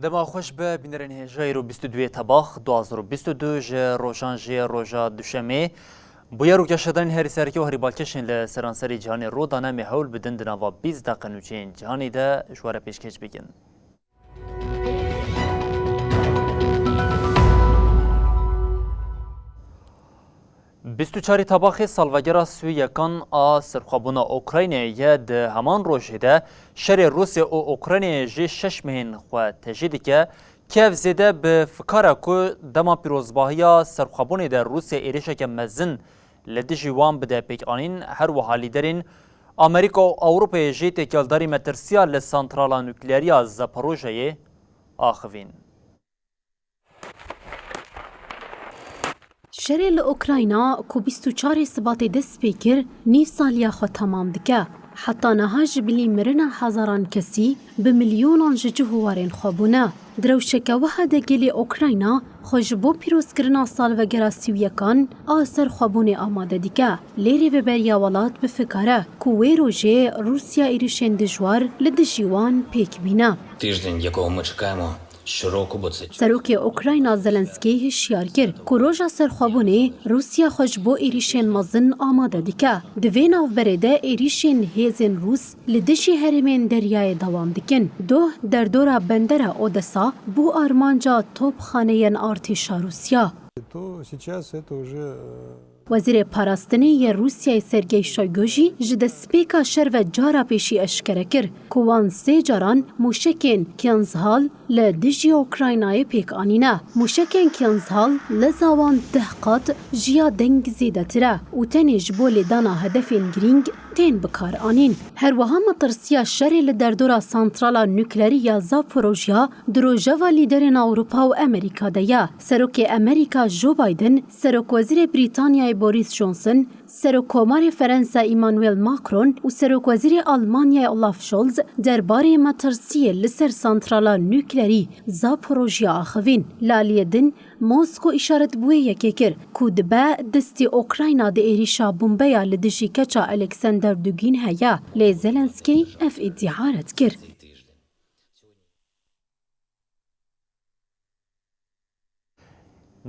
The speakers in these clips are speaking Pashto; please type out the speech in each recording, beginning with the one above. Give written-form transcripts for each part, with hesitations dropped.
دما خوش به بینرین هجای رو 22 تباخ 2022 جه روشان جه روژا دوشمه بویا رو کشدن هری سرکی و هری بالکشن لسرانسری جهانی رو دانه محول بدن دنوا 20 دقیقه نوچین جهانی ده شواره پیشکش بگن. 24 تباخ سالوگرا سویکان آ سرخوابونا اوکراینه یه ده همان روشه ده شر روسیه و اوکراینه جه 6 مهین خواه تجیدی که کیف زیده به فکاره که دما پیروزباهی سرخوابونه ده روسیه ایریشه که مزن لده جوان بده پیک آنین هر و حالی درین امریکا و اوروپا جه تکیالداری مترسیا لسانترالا نوکلیاریا زپروژه آخوین. شری لأوکراینا کو 24 سبات دست پیکر نیف سالیا خو تمام دکه حتی نهاج بلی مرنا هزاران کسی به میلیونان جهوارین خوابونه دروشکه وحده گلی اوکراینا خوش بو پیروز کرنا سال و گراسیویکان آسر خوابونه آماده دیگه لیری و بریا ولات بفکاره کوی روژه روسیا ایریشن دجوار لدجیوان پیک بینه تиждень, якого ми чекаємо щороку, бо це سروک اوکراینا زلنسکی هشیار کرد که روژا سرخوابونه روسیا خوش بو ایریشن مزن آماده دیکه دوی ناو برده ایریشن هیزن روس لدشی هرمین دریای دوام دیکن در دورا بندر اودسا بو آرمانجا توپ خانه ارتشا روسیا وزیر پاراستنی روسیای سرگئی شویگو جد سپیکا شر و جارا پیشی اشکره کر که وان سه جاران موشکین کینزهال لدجی اوکراینای پیک آنینه موشکین کینزهال لزاوان دهقات جیا دنگ زیده تره و تنیج بولی دانا هدفین گرینگ تین بکار آنین هر وها مطرسیا شر لدردورا سانترالا نوکلری یا زاپروژیا دروژه و لیدرین اوروپا و امریکا دیا سروک امریکا جو بایدن سروک وزیر بریتانیای بوریس جونسون سروکومار فرانسه ایمانوئل ماکرون و سروک وزیر آلمانیا اولاف شولز درباره مطرسیه لسر سانترالا نوکلری زاپروژیا آخوین لالیدن موسکو اشارت بوی یکی کر کودبه دستی اوکراینا ده ایریشا بومبیا لدشی کچا الکسندر دوگین هیا لی زلنسکی اف ادعارت کر.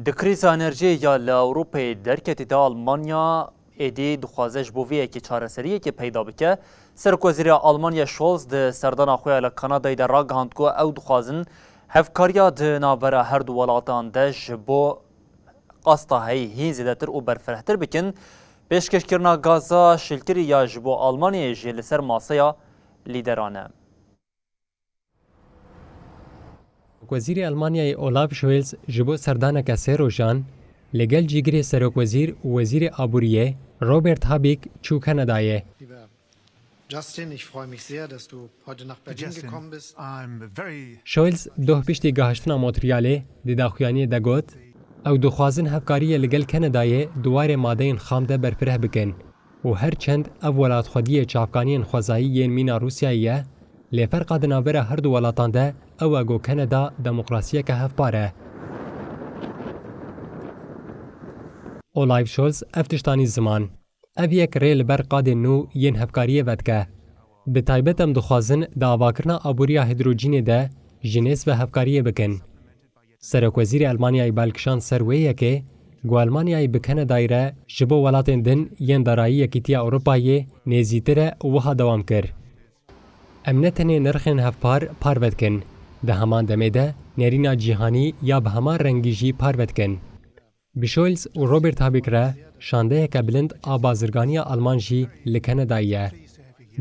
دکریز انرژی یا لاوروپای درکتی دا آلمانیا ایدی دخوازش بویه که چارەسەریه که پیدا بکه سرک وزیر آلمانیا شولز ده سردان آخویا لکانادای ده راگهاند که او دخوازن هفکاریا ده نابرا هر دو ولاتان ده جبو قاستا هی زیدتر و برفرهتر بکن پیشکش کرنا گازا شلتری یا جبو آلمانیا جی لسر ماسیا لیدرانه. وزیر آلمانیای اولاف شولز جبو سردانک سه روزان لگل جیگری سرک وزیر و وزیر آبوریه روبرت هابیک چو کانادایه. Justin, ich freue mich sehr, dass du heute nach Berlin gekommen bist. شولز دو پشتی گهشتنا مونتریاله دی داخویانی دگوت او دخوازن هفکاری لگل کانادایه دوار ماده خام ده برپره بکن و هر چند او ولات خودی چاپکانی خوزایی ین مینا روسیاییه لفرق دنابره هر دو ولاتان ده او اگو کانادا دموکراسیه که هفپاره. اولاف شولز افتشتانی زمان او یک ریل بر قاد نو ین هفکاریه ودکه به تایبت هم دخوازن دا آواکرنا آبوریا هیدروجین ده جنیس و هفکاریه بکن. سرک وزیر آلمانیای بالکشان سرویه که گو آلمانیای بکنه دایره جبو ولاتن دن ین دارایی یکیتیا اروپایی نیزیتره وها دوام کر. امنتنه نرخن هفپار پارود کن. ده همان دمه ده نرینا جیهانی یا به همان رنگیجی پارود کن. بشولز و روبرت هابیک را شانده که بلند آبازرگانی آلمان جی لکنه دایه.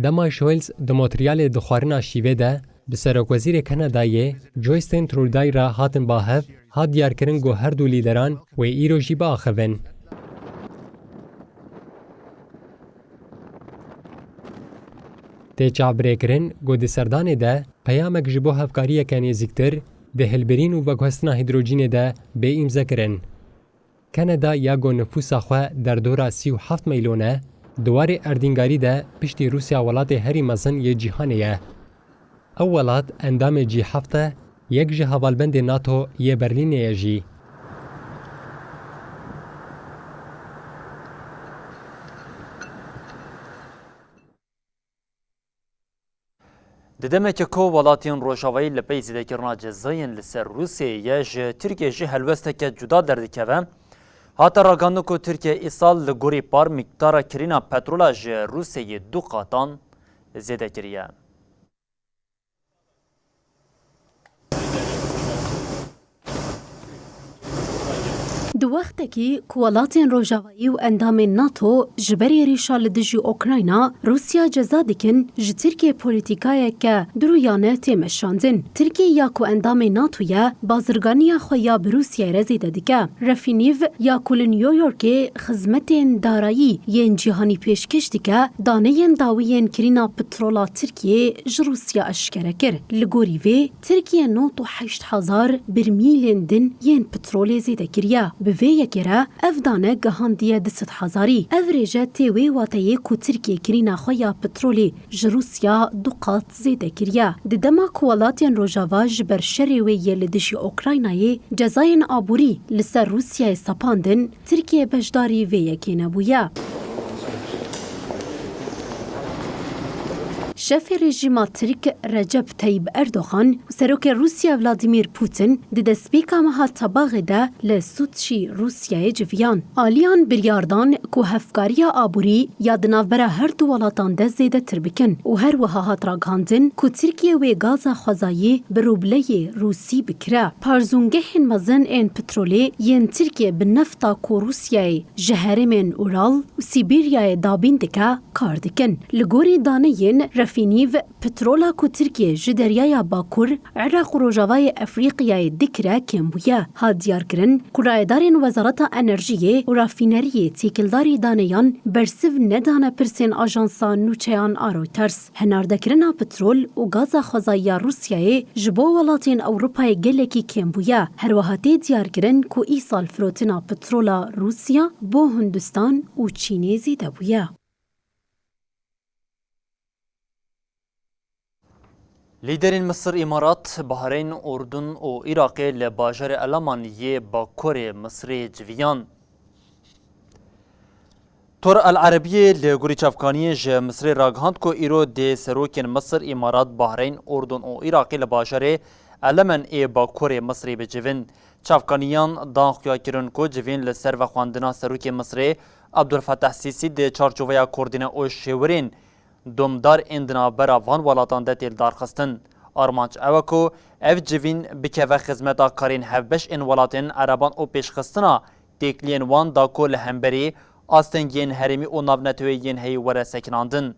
دما شولز دموتریال دخوارنا شیوه ده به سرک وزیر کانادایی جویستین ترودای را هاتن باهف هات دیار کرن گو هر دو لیدران و ایرو جی با آخوین. تی چابره کرن گو دی سردان ده پیامک جبو هفکاریه که نزیکتر ده هلبرین و وگوستنا هیدروجین ده به امضا کرن. کانادا یا گو نفوسا خواه در دورا 37 میلیونه دوار اردینگاری ده پشتی روسیا ولات هری مزن یه جیهانیه. اولات اندام جی هفته یک جه هوالبند ناتو یه برلینه جی. ددمك کو ولاتین روشاوی لپی زیدکرنا جزاین لسر روسیه ج ترکیه جی هلوستک جدا دردکوه هاتا راگاندو کو ترکیه ایسال لگوری پار مقدار کرینا پترولا ج روسیه 2 قاطان زیده کریه. دو وقتکی کوالاتین روژاوایی و اندام ناتو جبری ریشا لدجی اوکراینا روسیا جزا دکن ج ترکیه پولیتیکای که درویانه تیمشاندن. ترکیه یا کو اندام ناتویا بازرگانی خویا بروسیا رزیده دکه. رفینیو یا کل نیویورک خدمتین دارایی ین جهانی پیشکش دکه دانه داویین کرینا پترولا ترکیه ج روسیا اشکره کر. لگوری وی ترکیه 98,000 برمیل دن ین پترول زیده کریه. به یکره افدانه گهاندیه 200,000 افریجه تیوی واتیه کو ترکیه کرینا خویا پترولی جروسیا 2 قاط زیده کریه. ددما کوالاتین روژاوا جبر شری وی یلدشی اوکراینای جزاین آبوری لسر روسیای سپاندن ترکیه بجداری وی یکی نبویه. شف رژیم ترک رجب طیب اردوغان و سروک روسیا ولادیمیر پوتین دیده سپیکا مها تباغ ده لسوتشی روسیای جویان. آلیان بریاردان که هفکاری آبوری یا دنافبره هر دو ولاتان ده زیده تربکن و هر وها هات راگاندن که ترکیه و گاز خوزایی بروبله روسی بکره. پارزونگه مزن این پترولی ین ترکیه بنفتا که روسیای جهرمین اورال و سیبیریای دابین دکه کار دکن. لگوری دانه ین رفینیو پترولا کو ترکیه جدریای باکور عراق و روژاوای افریقیای دکره کم بویه. ها دیار کرن کرایدارین وزارت انرژیه و رافینریه تیکلداری دانیان برسیو ندانه پرسین آژانسا نوچیان آرویترس. هناردکرنا پترول و گاز خوزایی روسیای جبو ولاتین اوروپای گلکی کم بویه. هر وحاتی دیار کرن کو ای سال فروتنا پترولا روسیا بو هندوستان و چینی زیده بویه. لیدرین مصر امارات بحرین اردن و عراق لباجر المانیه باکور مصر جویان تور العربیه لگوری چافکانی ج مصر راگهاند کو ایرو ده سروکن مصر امارات بحرین اردن و عراق لباجر المان باکور مصر بجوین چافکانیان دان خویا کرن کو جوین لسر و خواندنا سروک مصر عبدالفتاح سیسی ده چارچوبه کوردینه او شورین دومدار اندنا برا وان ولاتان ده تیل دارخستن. آرمانچ اوکو اف جوین بکوه خزمتا کارین هفبش این ولاتین عربان او پیشخستنا تیکلین وان داکو لهمبری آستنگین هرمی او نابنتویین هی وره سکناندن.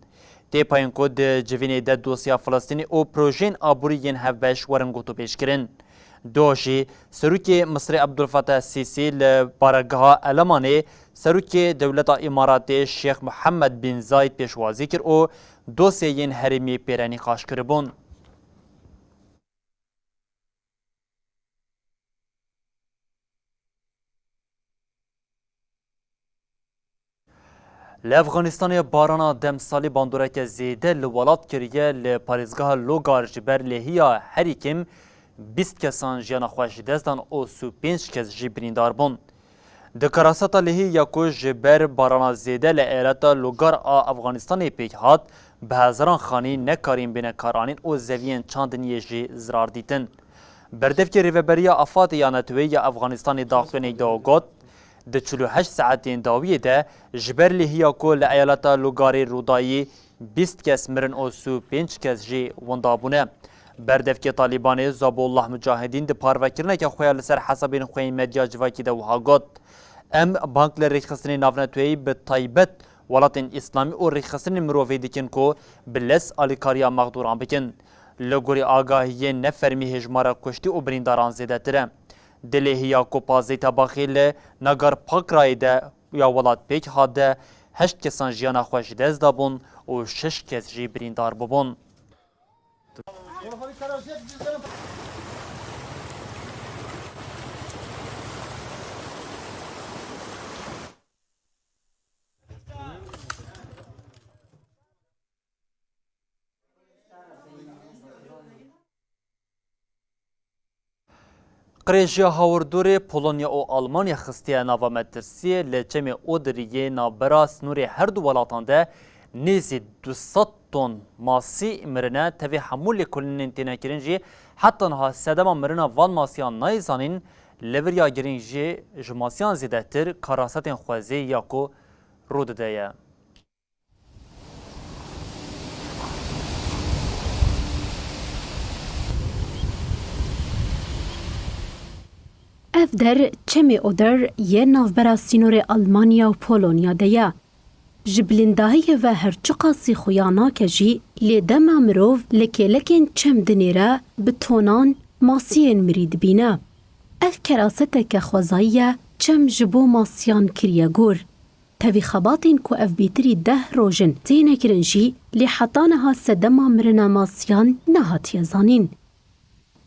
تی پایین کو ده جوین ده دوسیا فلسطینی او پروژین آبوریین هفبش ورنگوتو پیش کرن. دوشی سروک مصر عبدالفتاح سیسی لبارگاه المانی سروک دولت امارات شیخ محمد بن زاید پیشوازی کر او دوسیین هرمی پیرانی خاش کربون. لافغانستان بارانا دم سالی باندورک زیده لولات کریه لپاریزگاه لوگار جبر لحیا هریکم 20 کسان جیان خوش دستان او 35 کس جی بریندار بون. دکراستا لحی یکو جبر بارانا زیده لعیلتا لوگار افغانستان پیک هات به هزاران خانی نکارین بین کارانین او زوین چاندنی جی زرار دیتن. بردف که ریوبریا افات یانتوی یا افغانستان داخلین داوگات ده 48 ساعتین داویه ده جبر لحیا کو لعیلتا لوگاری رودایی 20 کس مرن او 35 کس جی وندابونه. بردف که طالبان زابالله مجاهدین ده پاروکرنه که خویا لسر حسابین خوین مدیا جواکی ده وحاگات. ام بانک لریخستنی نافنتوی به طایبت ولاتین اسلامی و ریخستنی مروفی دیکن کو بلس آلیکاریا مغدوران بکن. لگوری آگاهی نفرمی هجمارا کشتی و برینداران زیده تره. دلیه یا کو پازی تباخیل نگر پاک رای ده یا ولات پیک هاده 8 کسان جیانا خوش دست دابون و 6 کس جی بریندار ببون. قریجیا هاوردور پولونیا و آلمانیا خستیه ناوا مترسیه لچم او دریه نابرا سنوری هر دو ولاتان ده نزی 200 تن ماسی مرنه تفی حمول کلین تینکرین جی حتی نها سدما مرنه وان ماسیان نایزانین لوریا گرین جی جماسیان زیده تر کاراستین خوازی یاکو رود دایه. اف در چمی اودر یه نافبرا سینور آلمانیا و پولونیا دیا. جبلندهی و هرچقا سیخویانا کجی لیدم امروف لکلکن چم دنیره بتونان ماسین مرید بینه. اف کراسته که خوزاییه چم جبو ماسیان کریه گور. تاوی خباتین که اف بیتری 10 روژن تینه کرنجی لی حتانها سدما مرنا ماسیان نهاتیه زانین.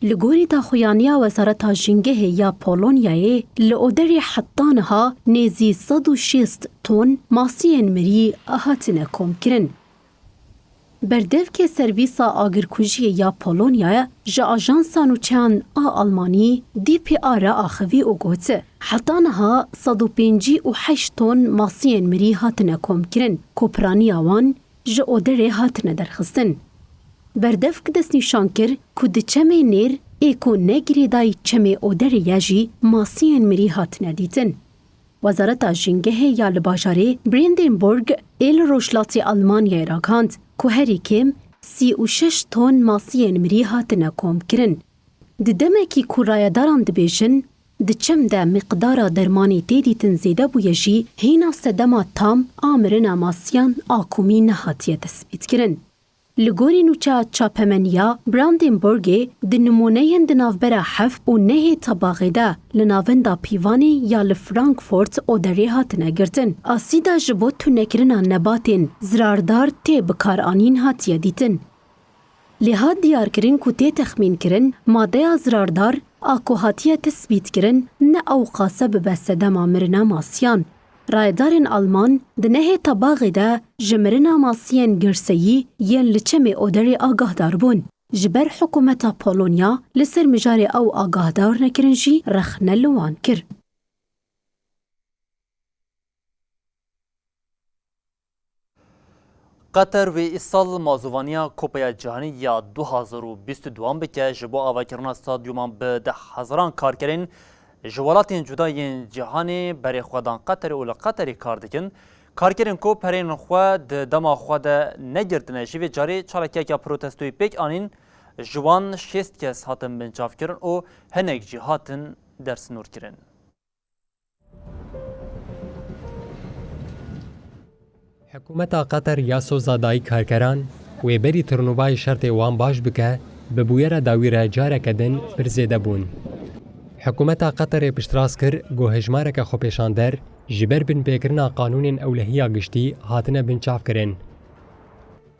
لگوری دا خویانیا وزارت جنگه یا پولونیای لعودری حتانها نیزی 160 تن ماسین مری احاتنه کم کرن. بردف که سرویسا آگرکوژی یا پولونیا جا آجانسانو چند آلمانی دی پی آر آخوی او گوته. حتانها 158 تن ماسین مری هاتنه کم کرن. کوپرانی آوان جا اودری هاتنه درخستن. بردف که دست نشان کر که ده چمه نیر ایکو نگری دای چمه اودر یجی ماسین مری هات ندیتن. وزارت جنگه یا لباجاره برندنبورگ ایل روشلاتی آلمانیا راکاند که هری کم 36 تن ماسین مری هات نکوم کرن. ده دمکی که رایداران دبیشن ده چم ده مقدار درمانی تیدیتن زیده بویجی هینا سدما تام آمرنا ماسیان آکومی نهاتیه تثبیت کرن. لگوری نوچا چاپمنیا براندنبورگی د نمونه د نافبره حف و نه طباقه ده لناون دا پیوانی یا لفرانکفورت او دری هات نگرتن. آسی دا جبو تو نکرنا نباتین زراردار تی بکار آنین هاتیه دیتن. لحاد دیار کرن که تی تخمین کرن ماده زراردار آکو هاتیه تثبیت کرن نه اوقاسه ببسده مامرنا ماسیان. رایدارن آلمان دنه طباقی ده جمرنا ماسین گرسیی ین لچم اودری آگاه دار بون. جبر حکومت پولونیا لسر مجار او آگاه دار نکرنجی رخ نلوان کر. قطر و ایسال مازوانیا کوپیا جهانی یا 2022 بکه جبو آواکرنا استادیومان به 10,000 کارکرین جوالاتین جدایین جهانی برای خودان قطر و لقطری کار دکن کارکرین کو پرین خود دما خود نگردنه جوی جاری چالکیه که پروتستوی پیک آنین جوان 6 کس هاتن بنجاف کرن و هنگ جی هاتن درس نور کرن. حکومت قطر یا سوزادایی کارکران و بری ترنوبای شرط وان باش بکه ببویر داویره جاره کدن پرزیده بون. حکومت قطر پشتراس کر گو هجمارک خو پیشاندر جبر بن پیکرنا قانون اولهیا گشتی هاتنه بنچاف کرن.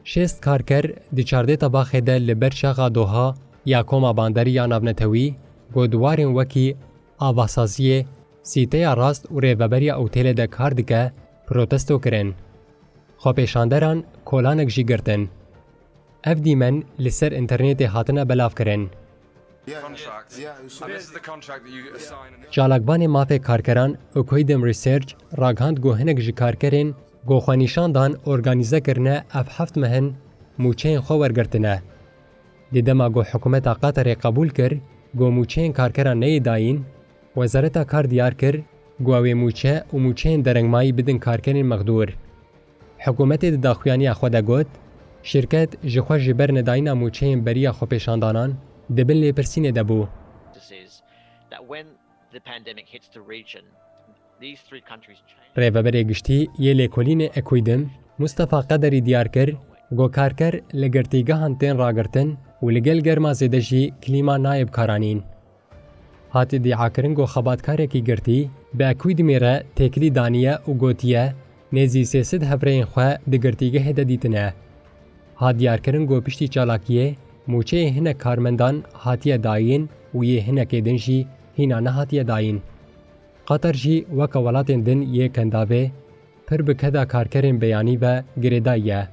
6 کارکر دی 14 طباخه ده لبر شاقا دوها یا کوما باندری یا نابنتوی گو دوارین وکی آواسازیه سیته راست و ریوبری اوتیل ده کار دکه پروتستو کرن. خو پیشاندران کولانک جی گرتن. اف دیمن لسر انترنت هاتنه بلاف کرن. جالکبان مافه کارکران اکویدم ریسرچ راگهاند گو هنک جی کارکرین گو خوانیشان دان ارگانیزه کرنه اف 7 مهن موچین خو ورگرتنه. دیدما گو حکومت قطر قبول کر گو موچین کارکران نی داین وزارت کار دیار کر گو اوی موچه و موچین درنگمایی بدن کارکرین مقدور. حکومت داخویانی خود گوت شرکت جخوا جبر نداین موچین بریا خو پیشاندانان دبل لپرسینه دبو. ریوبری گشتی یه لیکولین اکویدم مصطفی قدری دیار کر گو کارکر لگرتیگه هنتین راگرتن و لگل گرما زیده جی کلیما نایب کارانین. هاتی دیعا کرن گو خباتکاری کی گرتی به اکویدمی را تکلی دانیه و گوتیه نیزی 300 هفرین خواه دگرتیگه هده دیتنه. ها دیار کرن گو پشتی چالاکیه موچه هنه کارمندان هاتیه داین و یه هنه که دنجی هینا نه هاتیه داین. قطر جی وک ولاتین دن یه کنداوه پر بکدا کارکرین بیانی و گریدایه.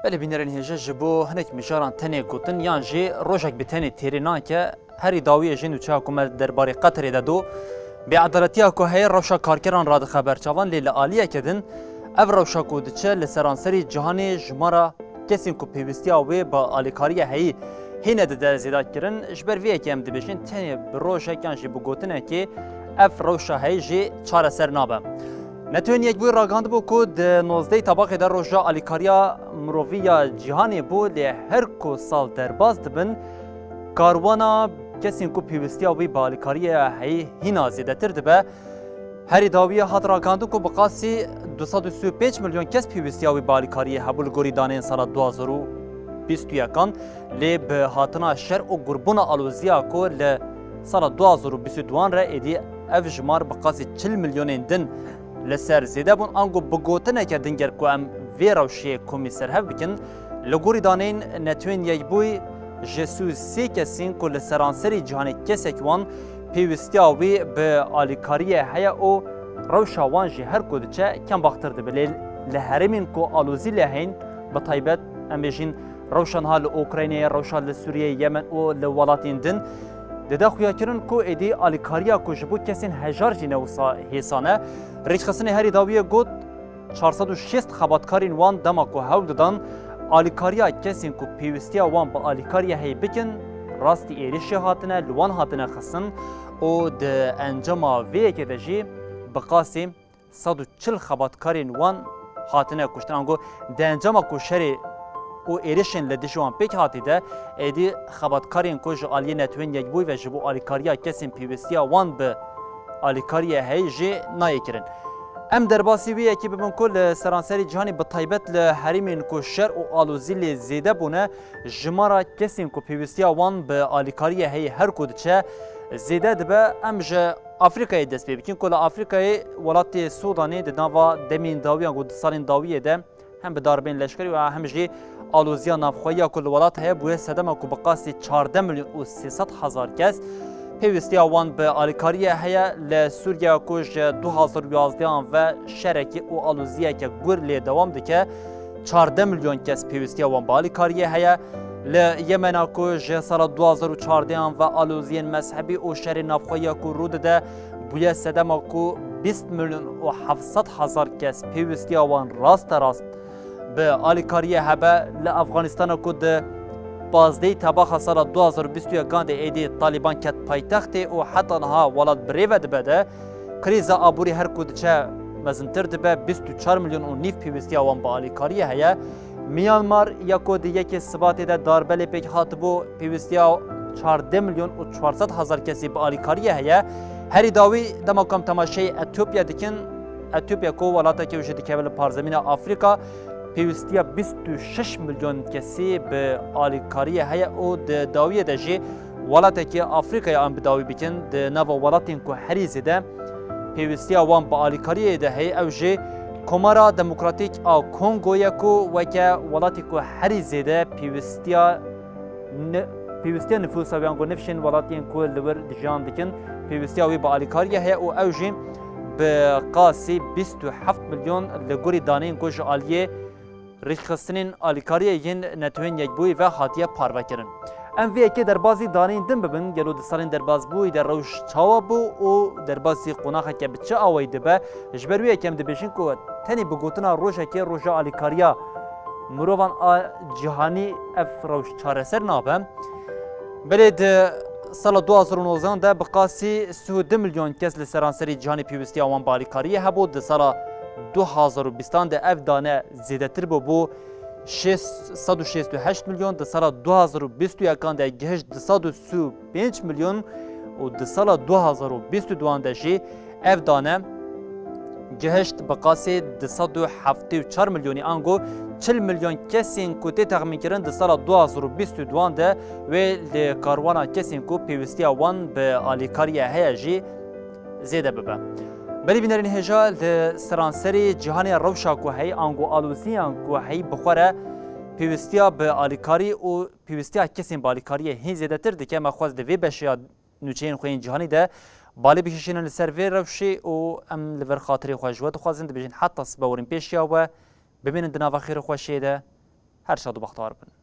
بله بینرین هجه جبو هنک مجاران تنه گوتن یان جی روژک بتنه تیرینا که هری داوی جن و چه حکومت درباره قطر ده دو بی‌عدالتیه که هی روشا کارکران را خبر چوان لیل عالیه کدن اف روشا کودچه لسرانسری جهانی جمارا کسی که پیوستیا و با آلیکاری هی هینه ده زیاد کردن جبر ویه که هم دبیشن تنی بروشه کنشی بگوتنه که اف روشا هی جی چهار سر نابه نتوین یک بوی راگاند بو که ده 19 طبقه در روشا آلیکاریا مروویا جهانی بو لی هر کو سال درباز دبن کاروانا کسی که پیوستیا و با آلیکاری هی هینا زیده تر دبه هری داویه هات راگاندو که بقاسی 235 میلیون کس پیوستیا و با آلیکاری هبول گوری دانه سال 2021 لی به هاتنا شر و گربون آلوزیا که لی سال 2022 را ایدی اف جمار بقاسی 40 میلیون دن لسر زیده بون آنگو بگوتنه کردن گر که ام وی روشی کمیسر هف بکن لگوری دانین نتوین یک بوی جسو سی کسین که لسرانسری جهانی کسک وان پیوستیا وی به آلیکاری هیا او روشا وان جی هر کود چه کم باختر دبلیل لهرمین که آلوزی لهین بطایبت امیجین روشان ها لأوکراینه روشان لسوریه یمن و لولاتین دن دده خویا کرن که ایدی آلیکاریا که جبو کسین هجار جینه و حسانه ریچ خسنه هری داویه گود 406 خباتکارین وان دما که هول دادن آلیکاریا کسین که پیوستیا وان با آلیکاریا هی بکن راستی ایریشی هاتنه لوان هاتنه خسن و ده انجام ویه که ده جی بقاسی 140 خباتکارین وان هاتنه کشتن انگو ده انجام کشری و ایریشن لدیشوان پیک هاتی ده ایدی خباتکارین کش آلیه نتوین یک بوی و جبو آلیکاریا کسین پیوستیا وان به آلیکاریا هی جی نایی کرن ام درباسی وی کی ببن کل سرانسری جهانی به طیبت له حریم کو شر او آلوزی زیده بونه جمارا کسین کو پیوستیا وان به آلیکاری هی هر کود چه زیده دبه ام ج افریقای دست بکن کل افریقای ولات سودانی د نوا دمین داویان گود سالین داویه ده هم به داربین لشکری و هم جی آلوزیا نافخویا کل ولات هی بو سدما کو بقاسی 14 میلیون و 300 هزار کس پیوستیا وان به آلیکاری هیا لسوریا کش 2011 و شرکی و آلوزیا که گر لی دوام دکه 14 میلیون کس پیوستیا وان به آلیکاری هیا لیمن کش سال 2014 و آلوزین مذهبی و شر نافخویا که رود ده بوی سدما که 20 میلیون و 700 هزار کس پیوستیا وان راست به آلیکاری هبه لافغانستان که ده بازدهی طبقه سال 2021 گاند ایدی طالبان کت پایتختی و حتی نها ولاد بریوه دبده کریز آبوری هر کود چه مزنتر دبه 24 میلیون و نیف پیوستیا وان با آلیکاری هیا میانمار یا کود یکی ثباتی ده داربلی پیک هاتبو پیوستیا 14 میلیون و 400 هزار کسی با آلیکاری هیا هری داوی دماکم تماشای اتیوپیا دکن اتیوپیا کو ولاتا که وجه دکه پارزمین آفریقا پیوستیا 26 میلیون کسی به آلیکاری هیا او د داویه ده جی ولاته که آفریقای آن بداوی بکن ده نوا ولاتین که هریزی ده پیوستیا وان با آلیکاری ده هی او جی کمارا دموکراتیک آو کنگویا که وکه ولاتی که هریزی ده پیوستیا نفوس ویان گو نفشن ولاتین که لور دجان دکن پیوستیا وی با آلیکاری هیا او جی به قاسی 27 میلیون لگوری دانین که آلیه ریخستنین آلیکاری ین نتوین یک بوی و خاطیه پارو کرن. ام وی که در بازی دانین دم ببین گلو دسالین در باز بوی در روش چاوا بو و در بازی قناخه که بچه آوی دبه جبروی کم دبیشین که تنی بگوتنا روشه که روشه آلیکاریا مروان جهانی اف روش چاره سر نابه بلید سال 2019 ده بقاسی 32 میلیون کس لسرانسری جهانی پیوستی آوان با آلیکاری هبود ده سال 2020 ده اف دانه زیده تر بو 668 میلیون ده سال 2021 ده گهش 235 میلیون و ده سال 2022 ده جی اف دانه گهشت بقاسی 274 میلیونی آنگو 40 میلیون کسین کو تخمین کردن ده سال 2022 ده و لکاروانا کسین کو پیوستی وان به آلیکاری هیجی زیده ببه. بلی بینرین هجا لسرانسری جهانی روشا کو هی آنگو آلوزیان کو هی بخوره پیوستیا به آلیکاری و پیوستیا کسین با آلیکاری هی زیده تر ده که مخواست دوی بشیا نوچین خوین جهانی ده بالی بکشین لسر وی روشی و ام لور خاطری خواهجوات خوازند بجین حتی سبورین پیشیا و ببینن دناوا خیر خوشیده هر شاد و بختار بن.